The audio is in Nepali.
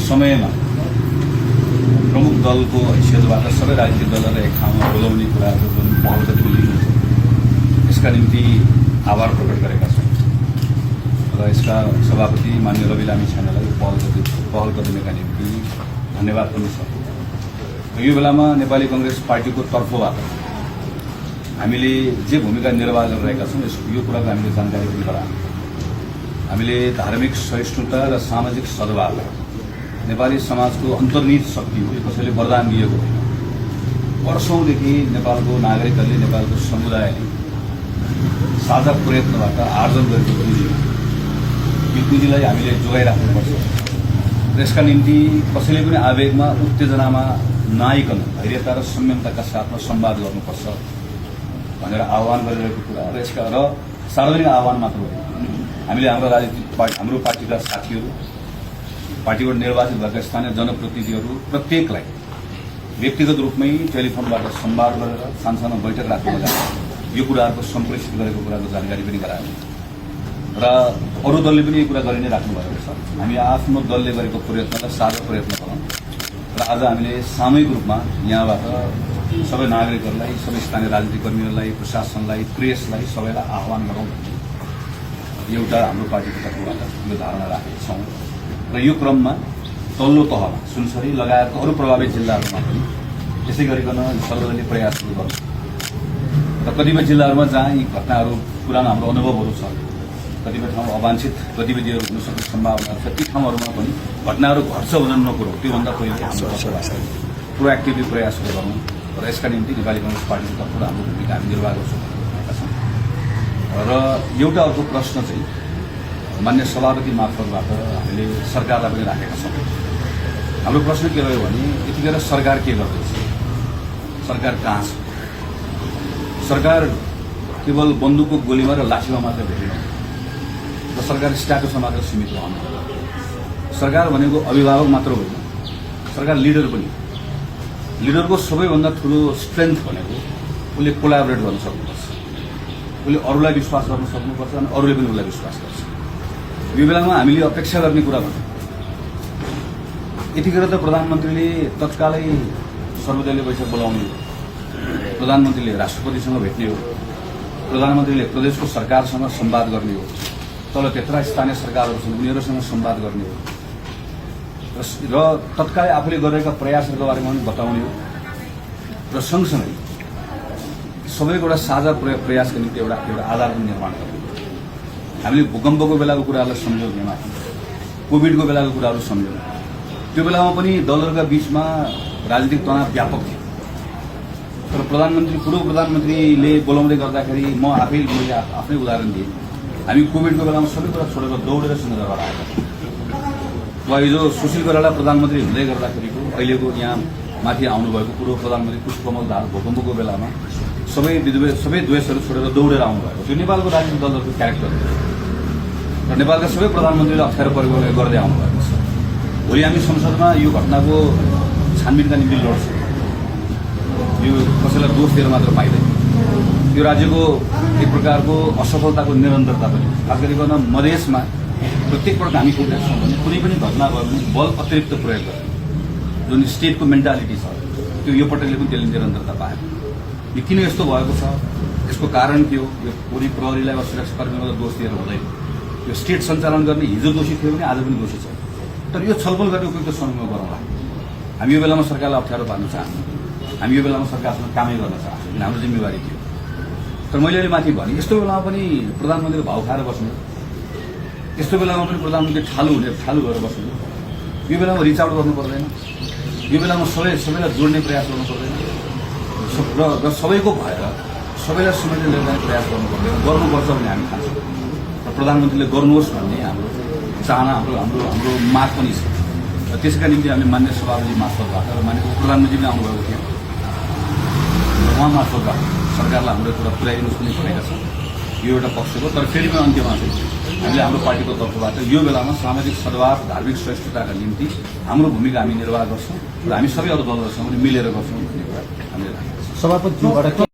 समयमा प्रमुख दलको हैसियतबाट सबै राजनीतिक दलहरूलाई एक ठाउँमा बोलाउने कुराहरू जुन पहल गति लिनुहुन्छ यसका निम्ति आभार प्रकट गरेका छौँ र यसका सभापति माननीय रवि लामी छानेलाई पहल गरिदिनका निम्ति धन्यवाद पनि छ। यो बेलामा नेपाली कांग्रेस पार्टीको तर्फबाट हामीले जे भूमिका निर्वाह गरिरहेका छौँ यो कुराको हामीले जानकारी पनि गरायौँ। हामीले धार्मिक सहिष्णुता र सामाजिक सद्भाव नेपाली समाजको अन्तर्निहित शक्ति हो, कसैले वरदान दिएको होइन। वर्षौंदेखि नेपालको नागरिकहरूले नेपालको समुदायले साझा प्रयत्नबाट आर्जन गरेको पुँजी हो। यो पुँजीलाई हामीले जोगाइराख्नुपर्छ र यसका निम्ति कसैले पनि आवेगमा उत्तेजनामा नआइकन धैर्यता र संयमताका साथमा संवाद गर्नुपर्छ भनेर आह्वान गरिरहेको कुरा र यसका र सार्वजनिक आह्वान मात्र होइन। हामीले हाम्रो पार्टीका साथीहरू, पार्टीबाट निर्वाचित भएका स्थानीय जनप्रतिनिधिहरू प्रत्येकलाई व्यक्तिगत रूपमै टेलिफोनबाट संवाद गरेर सानसानो बैठक राख्नु यो कुराहरूको सम्प्रेषित गरेको कुराको जानकारी पनि गरायौँ र अरू दलले पनि यो कुरा गरि नै राख्नु भएको छ। हामी आफ्नो दलले गरेको प्रयत्नलाई साझा प्रयत्न गरौँ र आज हामीले सामूहिक रूपमा यहाँबाट सबै नागरिकहरूलाई, सबै स्थानीय राजनीतिक कर्मीहरूलाई, प्रशासनलाई, प्रेसलाई सबैलाई आह्वान गरौँ एउटा हाम्रो पार्टीको तर्फबाट यो धारणा राखेका छौँ र यो क्रममा तल्लो तहमा सुनसरी लगायतका अरू प्रभावित जिल्लाहरूमा पनि यसै गरिकन सर्वदलीय प्रयासहरू गर्छौँ र कतिपय जिल्लाहरूमा जहाँ यी घटनाहरू पुरानो हाम्रो अनुभवहरू छ, कतिपय ठाउँमा अवांछित गतिविधिहरू हुन सक्ने सम्भावना छ, ती ठाउँहरूमा पनि घटनाहरू घट्छ भने नकुरो त्योभन्दा पहिले हाम्रो प्रोएक्टिभली प्रयासहरू गरौँ र यसका निम्ति नेपाली कांग्रेस पार्टीको तर्फबाट हाम्रो भूमिका हामी निर्वाह गर्छौँ भनेका छौँ। र एउटा अर्को प्रश्न चाहिँ मान्य सभापति मार्फतबाट हामीले सरकारलाई पनि राखेका छौँ। हाम्रो प्रश्न के रह्यो भने यतिखेर सरकार के गर्दैछ, सरकार कहाँ छ? सरकार केवल बन्दुकको गोलीमा र लाठीमा मात्र भेटिनु र सरकार स्ट्याटसमा मात्र सीमित रहनु। सरकार भनेको अभिभावक मात्र होइन, सरकार लिडर पनि। लिडरको सबैभन्दा ठुलो स्ट्रेन्थ भनेको उसले कोलाबोरेट गर्न सक्नुपर्छ, उसले अरूलाई विश्वास गर्न सक्नुपर्छ अनि अरूले पनि उसलाई विश्वास गर्छ। यो बेलामा हामीले अपेक्षा गर्ने कुरा भने यतिखेर त प्रधानमन्त्रीले तत्कालै सर्वदलीय बैठक बोलाउने हो, प्रधानमन्त्रीले राष्ट्रपतिसँग भेट्ने हो, प्रधानमन्त्रीले प्रदेशको सरकारसँग संवाद गर्ने हो, तल त्यत्रा स्थानीय सरकारहरू छन् उनीहरूसँग संवाद गर्ने हो र तत्कालै आफूले गरिरहेका प्रयासहरूको बारेमा पनि बताउने हो र सँगसँगै सबैको एउटा साझा प्रयासको निम्ति एउटा आधार पनि निर्माण गर्ने। हामीले भूकम्पको बेलाको कुराहरूलाई सम्झौँ, कोभिडको बेलाको कुराहरू सम्झौँ। त्यो बेलामा पनि दलहरूका बीचमा राजनीतिक तनाव व्यापक थियो तर पूर्व प्रधानमन्त्रीले बोलाउँदै गर्दाखेरि म मैले आफ्नै उदाहरण दिएँ। हामी कोभिडको बेलामा सबै कुरा छोडेर दौडेर सिंहदरबार आएका थियौँ। हिजो सुशील कोइराला प्रधानमन्त्री हुँदै गर्दाखेरिको अहिलेको यहाँ माथि आउनुभएको पूर्व प्रधानमन्त्री पुष्पकमल दाहाल भूकम्पको बेलामा सबै द्वेषहरू छोडेर दौडेर आउनुभएको। त्यो नेपालको राजनीतिक दलहरूको क्यारेक्टर र नेपालका सबै प्रधानमन्त्रीले अप्ठ्यारो परिवर्तन गर्दै आउनुभएको छ। भोलि हामी संसदमा यो घटनाको छानबिनका निम्ति लड्छौँ। यो कसैलाई दोष दिएर मात्र पाइँदैन। यो राज्यको एक प्रकारको असफलताको निरन्तरता पनि, खास गरिकन मधेसमा प्रत्येक पटक हामी पुगेका छौँ भने कुनै पनि घटना भयो भने बल अतिरिक्त प्रयोग गर्ने जुन स्टेटको मेन्टालिटी छ त्यो यो पटकले पनि त्यसले निरन्तरता पायो। यो किन यस्तो भएको छ, यसको कारण के हो? यो कुनै प्रहरीलाई वा सुरक्षाकर्मीलाई दोष दिएर हुँदैन। यो स्टेट सञ्चालन गर्ने हिजो दोषी थियो भने आज पनि दोषी छ। तर यो छलफल गर्ने उपयुक्त समयमा गरौँला। हामी यो बेलामा सरकारलाई अप्ठ्यारो पार्न चाहन्छौँ, हामी यो बेलामा सरकारसँग कामै गर्न चाहन्छौँ, किन हाम्रो जिम्मेवारी थियो। तर मैले अहिले माथि भने यस्तो बेलामा पनि प्रधानमन्त्रीले भाउ खाएर बस्नु, यस्तो बेलामा पनि प्रधानमन्त्री ठालु भएर बस्नु, यो बेलामा रिच आउट गर्नु पर्दैन, यो बेलामा सबैलाई जोड्ने प्रयास गर्नु पर्दैन र सबैको भएर सबैलाई समेटेर ल्याउने प्रयास गर्नु पर्दैन। गर्नुपर्छ भने हामी खान्छौँ र प्रधानमन्त्रीले गर्नुहोस् भन्ने हाम्रो चाहना, हाम्रो माग पनि छ र त्यसका निम्ति हामीले मान्य सभापति मार्फतबाट र मान्य प्रधानमन्त्री पनि आउनुभएको थियो र उहाँ मार्फतबाट सरकारलाई हाम्रो कुरा पुर्याइदिनुहोस् पनि भनेका छौँ। यो एउटा पक्ष हो। तर फेरि पनि अन्त्यमा चाहिँ हामीले हाम्रो पार्टीको तर्फबाट यो बेलामा सामाजिक सद्भाव, धार्मिक श्रेष्ठताका निम्ति हाम्रो भूमिका हामी निर्वाह गर्छौँ र हामी सबै अरू दलहरूसँग पनि मिलेर गर्छौँ भन्ने कुरा हामीले राखेका छौँ। सभापतिज्यूबाट